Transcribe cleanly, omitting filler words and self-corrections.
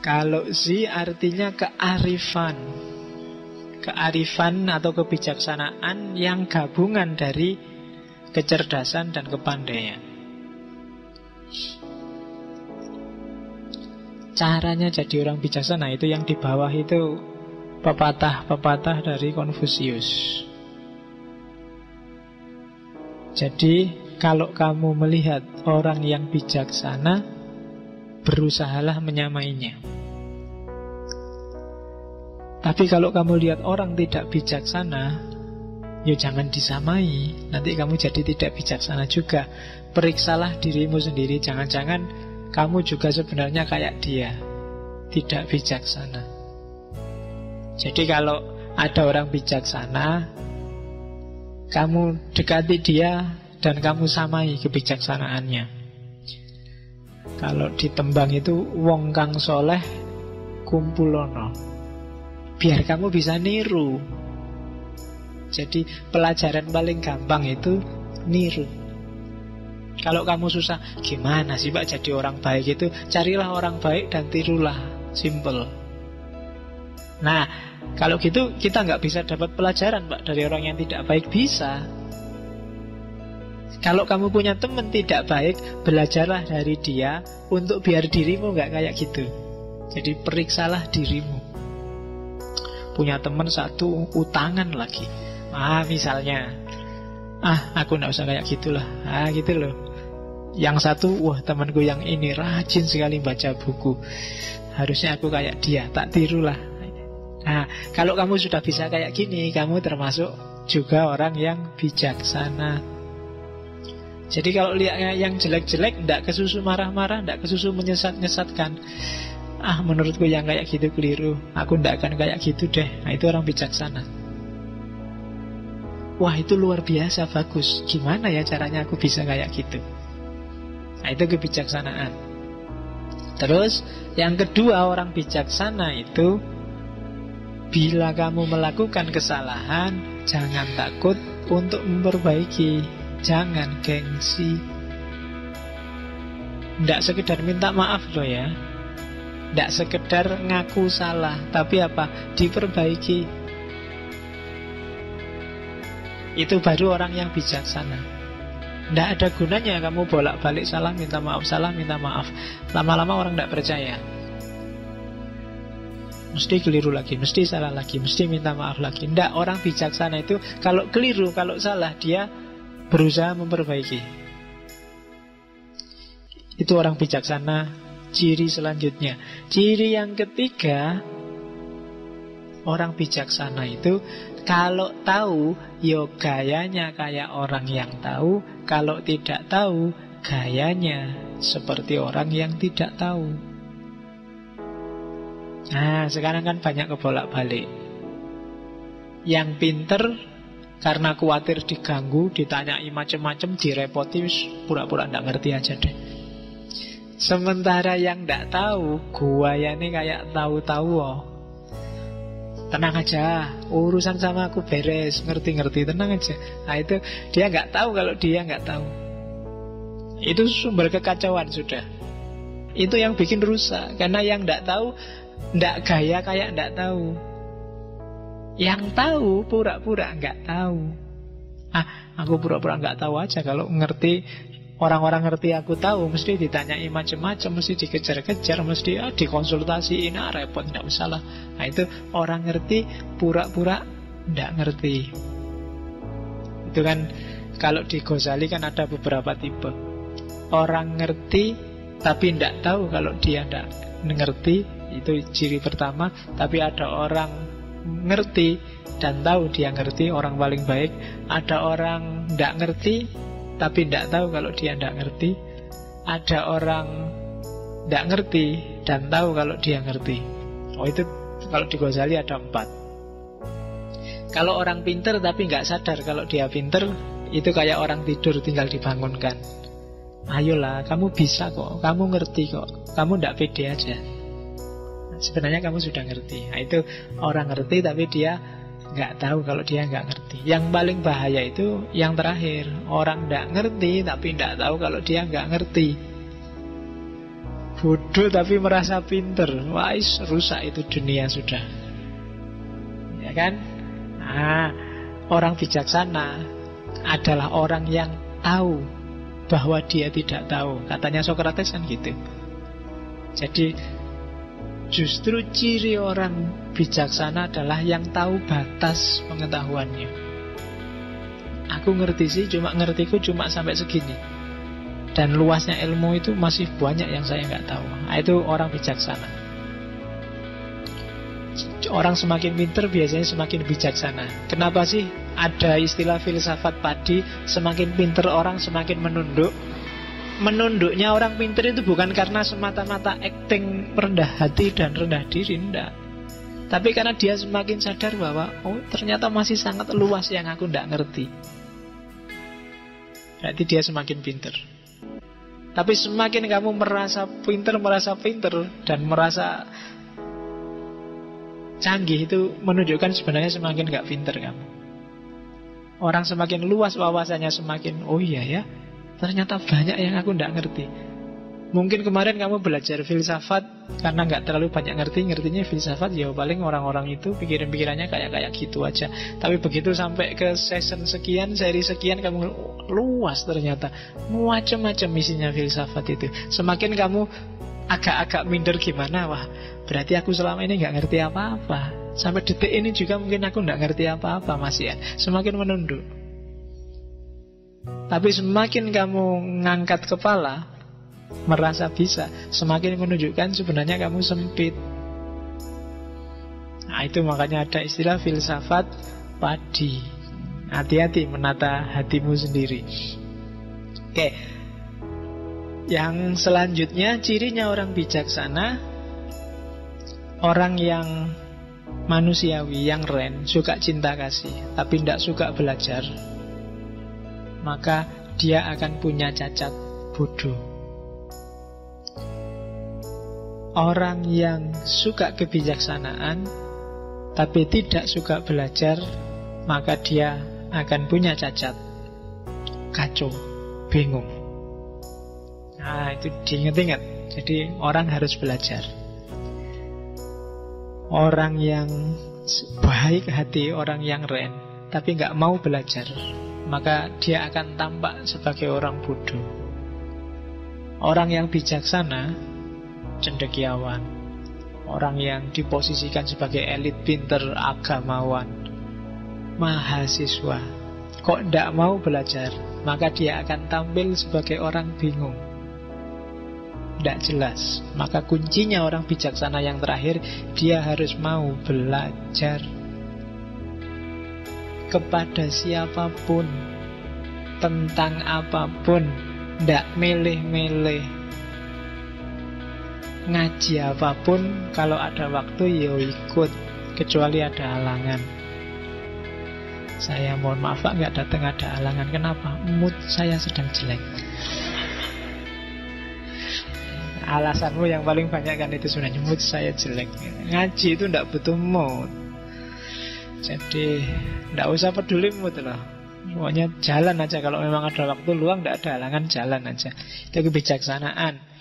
Kalau zi artinya kearifan. Kearifan atau kebijaksanaan yang gabungan dari kecerdasan dan kepandaian. Caranya jadi orang bijaksana itu yang di bawah itu pepatah-pepatah dari Konfusius. Jadi kalau kamu melihat orang yang bijaksana, berusahalah menyamainya. Tapi kalau kamu lihat orang tidak bijaksana, ya jangan disamai. Nanti kamu jadi tidak bijaksana juga. Periksalah dirimu sendiri. Jangan-jangan kamu juga sebenarnya kayak dia, tidak bijaksana. Jadi kalau ada orang bijaksana, kamu dekati dia dan kamu samai kebijaksanaannya. Kalau ditembang itu wong kang soleh kumpulono, biar kamu bisa niru. Jadi pelajaran paling gampang itu niru. Kalau kamu susah, gimana sih Pak jadi orang baik itu? Carilah orang baik dan tirulah. Simple. Nah, kalau gitu kita nggak bisa dapat pelajaran Pak dari orang yang tidak baik. Bisa. Kalau kamu punya teman tidak baik, belajarlah dari dia untuk biar dirimu nggak kayak gitu. Jadi periksalah dirimu. Punya teman satu utangan lagi. Misalnya, aku nggak usah kayak gitulah. Gitu loh. Yang satu, wah temanku yang ini rajin sekali baca buku, harusnya aku kayak dia, tak tirulah. Nah, kalau kamu sudah bisa kayak gini, kamu termasuk juga orang yang bijaksana. Jadi kalau lihat yang jelek-jelek, ndak kesusu marah-marah, ndak kesusu menyesat-nyesatkan. Menurutku yang kayak gitu keliru, aku ndak akan kayak gitu deh. Nah, itu orang bijaksana. Wah, itu luar biasa bagus. Gimana ya caranya aku bisa kayak gitu? Nah, itu kebijaksanaan. Terus yang kedua, orang bijaksana itu bila kamu melakukan kesalahan, jangan takut untuk memperbaiki. Jangan gengsi. Tidak sekedar minta maaf loh ya. Tidak sekedar ngaku salah, tapi apa? Diperbaiki. Itu baru orang yang bijaksana. Tidak ada gunanya kamu bolak-balik salah minta maaf, salah minta maaf. Lama-lama orang tidak percaya. Mesti keliru lagi, mesti salah lagi, mesti minta maaf lagi. Tidak, orang bijaksana itu kalau keliru, kalau salah, dia berusaha memperbaiki. Itu orang bijaksana. Ciri selanjutnya, ciri yang ketiga, orang bijaksana itu kalau tahu, yo gayanya kayak orang yang tahu. Kalau tidak tahu, gayanya seperti orang yang tidak tahu. Nah, sekarang kan banyak kebolak-balik. Yang pinter karena khawatir diganggu, ditanyai macam-macam, direpoti, pura-pura nggak ngerti aja deh. Sementara yang nggak tahu, guayanya kayak tahu-tahu. Tenang aja, urusan sama aku beres, ngerti-ngerti, tenang aja. Nah itu, dia nggak tahu kalau dia nggak tahu. Itu sumber kekacauan sudah. Itu yang bikin rusak. Karena yang nggak tahu, nggak gaya kayak nggak tahu. Yang tahu, pura-pura nggak tahu. Aku pura-pura nggak tahu aja. Kalau ngerti, orang-orang ngerti aku tahu, mesti ditanyai macam-macam, mesti dikejar-kejar, mesti dikonsultasiin, repot, tidak usah lah. Nah itu orang ngerti, pura-pura tidak ngerti. Itu kan kalau di Ghazali kan ada beberapa tipe. Orang ngerti tapi tidak tahu kalau dia tidak ngerti, itu ciri pertama. Tapi ada orang ngerti dan tahu dia ngerti, orang paling baik. Ada orang tidak ngerti tapi tidak tahu kalau dia tidak ngerti. Ada orang tidak ngerti dan tahu kalau dia ngerti. Itu kalau di Ghazali ada 4. Kalau orang pinter tapi nggak sadar kalau dia pinter, itu kayak orang tidur tinggal dibangunkan. Ayolah, kamu bisa kok, kamu ngerti kok, kamu tidak pede aja. Sebenarnya kamu sudah ngerti. Nah, itu orang ngerti tapi dia nggak tahu kalau dia nggak ngerti. Yang paling bahaya itu yang terakhir, orang nggak ngerti tapi nggak tahu kalau dia nggak ngerti. Bodoh tapi merasa pinter. Wah, rusak itu dunia sudah. Ya kan? Nah, orang bijaksana adalah orang yang tahu bahwa dia tidak tahu. Katanya Socrates kan gitu. Jadi justru ciri orang bijaksana adalah yang tahu batas pengetahuannya. Aku ngerti sih, ngertiku cuma sampai segini. Dan luasnya ilmu itu masih banyak yang saya nggak tahu. Nah, itu orang bijaksana. Orang semakin pinter biasanya semakin bijaksana. Kenapa sih ada istilah filsafat padi, semakin pinter orang semakin menunduk? Menunduknya orang pinter itu bukan karena semata-mata acting rendah hati dan rendah diri, enggak. Tapi karena dia semakin sadar bahwa ternyata masih sangat luas yang aku enggak ngerti. Berarti dia semakin pinter. Tapi semakin kamu merasa pinter dan merasa canggih, itu menunjukkan sebenarnya semakin gak pinter kamu. Orang semakin luas wawasannya, semakin oh iya ya, ternyata banyak yang aku tidak ngerti. Mungkin kemarin kamu belajar filsafat karena nggak terlalu banyak ngertinya filsafat, ya paling orang-orang itu pikiran-pikirannya kayak gitu aja. Tapi begitu sampai ke season sekian, seri sekian, kamu luas ternyata, macam-macam isinya filsafat itu. Semakin kamu agak-agak minder gimana, wah berarti aku selama ini nggak ngerti apa-apa. Sampai detik ini juga mungkin aku nggak ngerti apa-apa, masih ya. Semakin menunduk. Tapi semakin kamu ngangkat kepala, merasa bisa, semakin menunjukkan sebenarnya kamu sempit. Nah, itu makanya ada istilah filsafat padi. Hati-hati menata hatimu sendiri. Oke. Yang selanjutnya, cirinya orang bijaksana, orang yang manusiawi, yang ren, suka cinta kasih, tapi tidak suka belajar, maka dia akan punya cacat bodoh. Orang yang suka kebijaksanaan tapi tidak suka belajar, maka dia akan punya cacat kacau, bingung. Nah, itu diingat-ingat. Jadi orang harus belajar. Orang yang baik hati, orang yang ren tapi gak mau belajar, maka dia akan tampak sebagai orang bodoh. Orang yang bijaksana, cendekiawan, orang yang diposisikan sebagai elit pinter, agamawan, mahasiswa, kok tidak mau belajar, maka dia akan tampil sebagai orang bingung, tidak jelas. Maka kuncinya orang bijaksana yang terakhir, dia harus mau belajar kepada siapapun, tentang apapun, tidak milih-milih. Ngaji apapun, kalau ada waktu ya ikut, kecuali ada halangan. Saya mohon maaf Pak, nggak datang, ada halangan. Kenapa? Mood saya sedang jelek. Alasanmu yang paling banyak kan itu sebenarnya, mood saya jelek. Ngaji itu nggak butuh mood. Jadi nggak usah peduli mood loh. Pokoknya jalan aja, kalau memang ada waktu luang, nggak ada halangan, jalan aja. Itu kebijaksanaan.